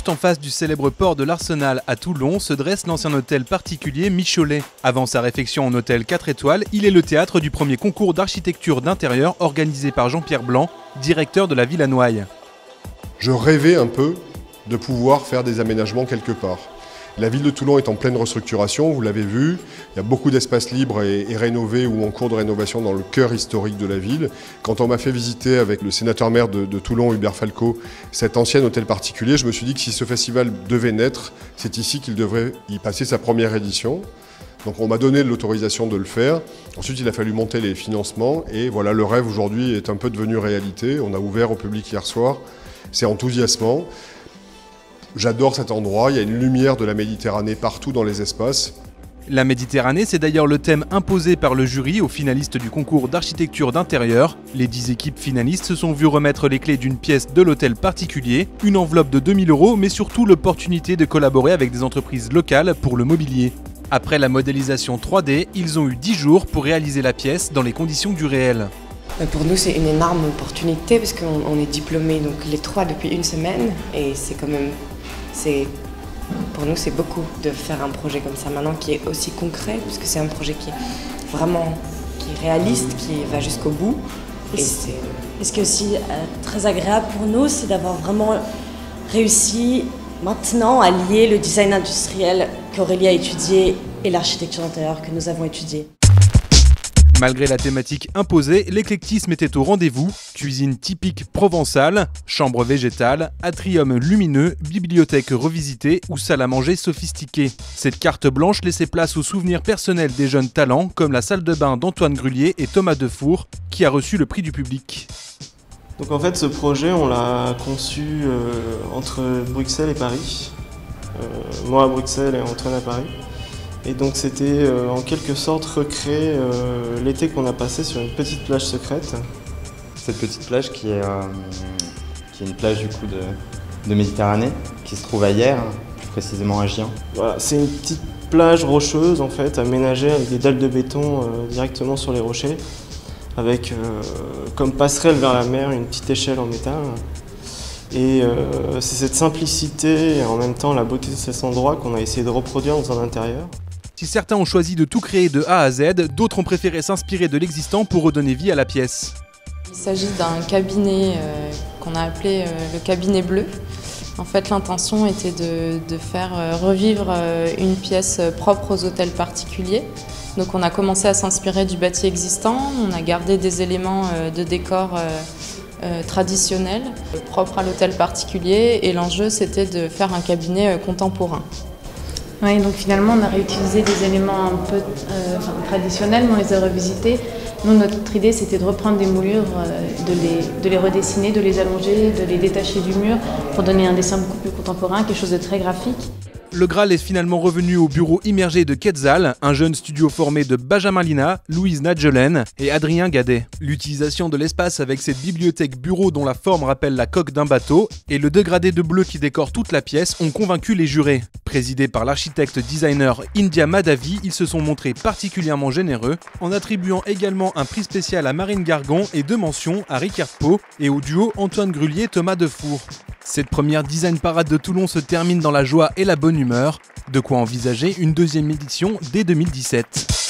Juste en face du célèbre port de l'Arsenal à Toulon se dresse l'ancien hôtel particulier Micholet. Avant sa réfection en hôtel 4 étoiles, il est le théâtre du premier concours d'architecture d'intérieur organisé par Jean-Pierre Blanc, directeur de la Ville à Noailles. Je rêvais un peu de pouvoir faire des aménagements quelque part. La ville de Toulon est en pleine restructuration, vous l'avez vu. Il y a beaucoup d'espaces libres et rénovés ou en cours de rénovation dans le cœur historique de la ville. Quand on m'a fait visiter avec le sénateur-maire de Toulon, Hubert Falco, cet ancien hôtel particulier, je me suis dit que si ce festival devait naître, c'est ici qu'il devrait y passer sa première édition. Donc on m'a donné l'autorisation de le faire. Ensuite, il a fallu monter les financements et voilà, le rêve aujourd'hui est un peu devenu réalité. On a ouvert au public hier soir. C'est enthousiasmant. J'adore cet endroit, il y a une lumière de la Méditerranée partout dans les espaces. La Méditerranée, c'est d'ailleurs le thème imposé par le jury aux finalistes du concours d'architecture d'intérieur. Les 10 équipes finalistes se sont vues remettre les clés d'une pièce de l'hôtel particulier, une enveloppe de 2 000 €, mais surtout l'opportunité de collaborer avec des entreprises locales pour le mobilier. Après la modélisation 3D, ils ont eu 10 jours pour réaliser la pièce dans les conditions du réel. Pour nous, c'est une énorme opportunité parce qu'on est diplômés donc les 3 depuis une semaine et c'est quand même... Pour nous, c'est beaucoup de faire un projet comme ça maintenant qui est aussi concret, parce que c'est un projet qui est réaliste, qui va jusqu'au bout. Et ce qui est aussi très agréable pour nous, c'est d'avoir vraiment réussi maintenant à lier le design industriel qu'Aurélie a étudié et l'architecture d'intérieur que nous avons étudiée. Malgré la thématique imposée, l'éclectisme était au rendez-vous. Cuisine typique provençale, chambre végétale, atrium lumineux, bibliothèque revisitée ou salle à manger sophistiquée. Cette carte blanche laissait place aux souvenirs personnels des jeunes talents comme la salle de bain d'Antoine Grullier et Thomas Defour, qui a reçu le prix du public. Donc en fait, ce projet, on l'a conçu entre Bruxelles et Paris. Moi à Bruxelles et Antoine à Paris. Et donc c'était en quelque sorte recréer l'été qu'on a passé sur une petite plage secrète. Cette petite plage qui est une plage du coup de Méditerranée, qui se trouve à Hyères, plus précisément à Gien. Voilà, c'est une petite plage rocheuse en fait, aménagée avec des dalles de béton directement sur les rochers, avec comme passerelle vers la mer une petite échelle en métal. Et c'est cette simplicité et en même temps la beauté de cet endroit qu'on a essayé de reproduire dans un intérieur. Si certains ont choisi de tout créer de A à Z, d'autres ont préféré s'inspirer de l'existant pour redonner vie à la pièce. Il s'agit d'un cabinet qu'on a appelé le cabinet bleu. En fait, l'intention était de faire revivre une pièce propre aux hôtels particuliers. Donc on a commencé à s'inspirer du bâti existant, on a gardé des éléments de décor traditionnels, propres à l'hôtel particulier, et l'enjeu c'était de faire un cabinet contemporain. Oui, donc finalement on a réutilisé des éléments un peu traditionnels, mais on les a revisités. Nous, notre idée c'était de reprendre des moulures, de les redessiner, de les allonger, de les détacher du mur pour donner un dessin beaucoup plus contemporain, quelque chose de très graphique. Le Graal est finalement revenu au bureau immergé de Quetzal, un jeune studio formé de Benjamin Lina, Louise Nadjelen et Adrien Gadet. L'utilisation de l'espace avec cette bibliothèque bureau dont la forme rappelle la coque d'un bateau et le dégradé de bleu qui décore toute la pièce ont convaincu les jurés. Présidés par l'architecte designer India Madavi, ils se sont montrés particulièrement généreux en attribuant également un prix spécial à Marine Gargon et 2 mentions à Ricard Pau et au duo Antoine Grullier-Thomas Defour. Cette première design parade de Toulon se termine dans la joie et la bonne humeur, de quoi envisager une deuxième édition dès 2017.